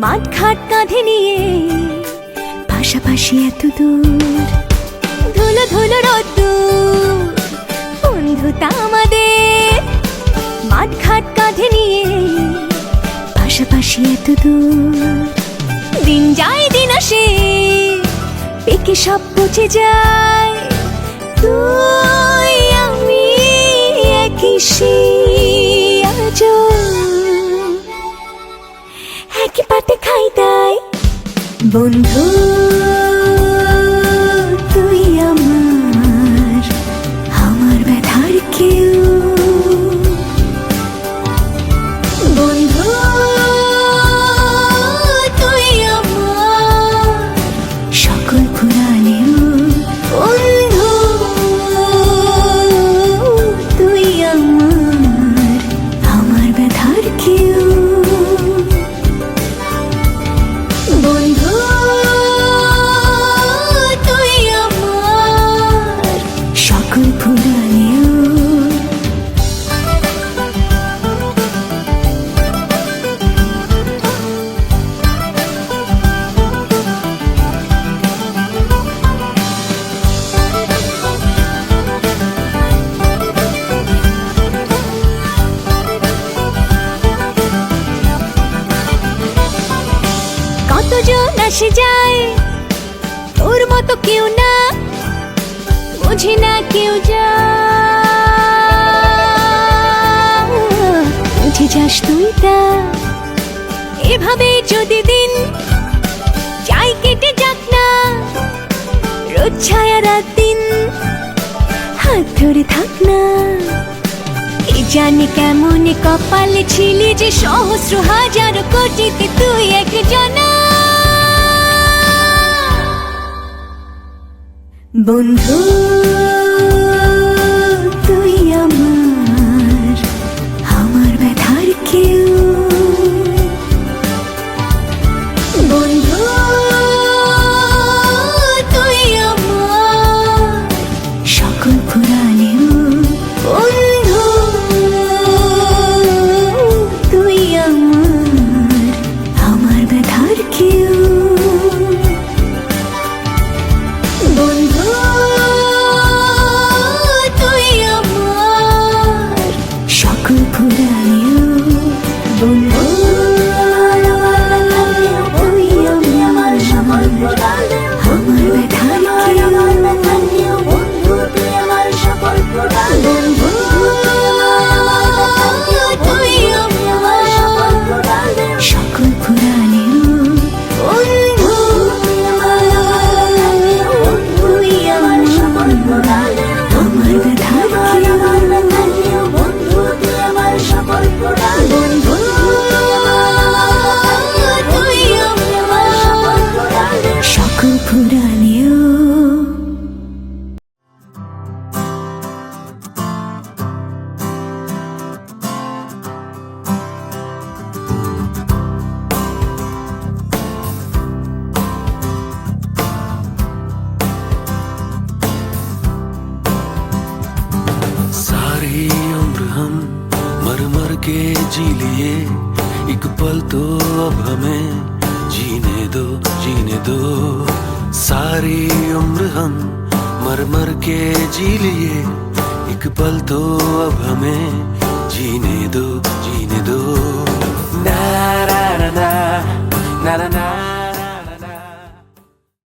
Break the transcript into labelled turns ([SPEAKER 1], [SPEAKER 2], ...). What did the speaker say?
[SPEAKER 1] মাঠ ঘাট কাঁধে নিয়ে পাশাপাশি এত দূর, ধুলো ধুলো রোদ্দুর বন্ধুতা আমাদের। মাঠ ঘাট কাঁধে নিয়ে পাশাপাশি এত দূর, দিন যায় দিন আসে পেকে সব পচে যায়। তুই আমি একই আজও একই পাতে খাই তাই। বন্ধু তুই আমার, আমার ব্যথার কেউ। বন্ধু তুই আমার সকল পুরাণেও। বন্ধু তুই আমার, আমার ব্যথার কেউ। বন্ধু তুই আমার সকল পুরাণেও। কতজন আসে যায় তোর মতো কেউ না, বুঝি না কেউ যা বুঝে যাস তুই তা। এভাবে যদি দিন যাই কেটে যাক না, রোজ ছায়া রাত দিন হাত ধরে থাক না। কে জানে কেমন কপালে ছিলি যে সহস্র হাজার কোটিতে তুই একজনা। বন্ধু তুই আমার, আমার ব্যথার কেউ। বন্ধু তুই আমার সকল পুরাণেও। বন্ধু তুই আমার, আমার ব্যথার কেউ। বন্ধু তুই আমার সকল পুরাণেও। বন্ধু তুই আমার সকল পুরাণেও, আমার ব্যথার কেউ। বন্ধু তুই আমার সকল পুরাণেও। বন্ধু তুই আমার সকল পুরাণেও, সকল পুরাণেও। বন্ধু তুই আমার সকল পুরাণেও, আমার ব্যথার কেউ। বন্ধু তুই আমার সকল পুরাণেও। বন্ধু তুই আমার সকল পুরাণেও।
[SPEAKER 2] सारी उम्र हम मर मर के जी लिए, एक पल तो अब हमें जीने दो, जीने दो। सारी उम्र हम मर मर के जी लिए, एक पल तो अब हमें जीने दो, जीने दो। ना ना ना ना ना ना ना।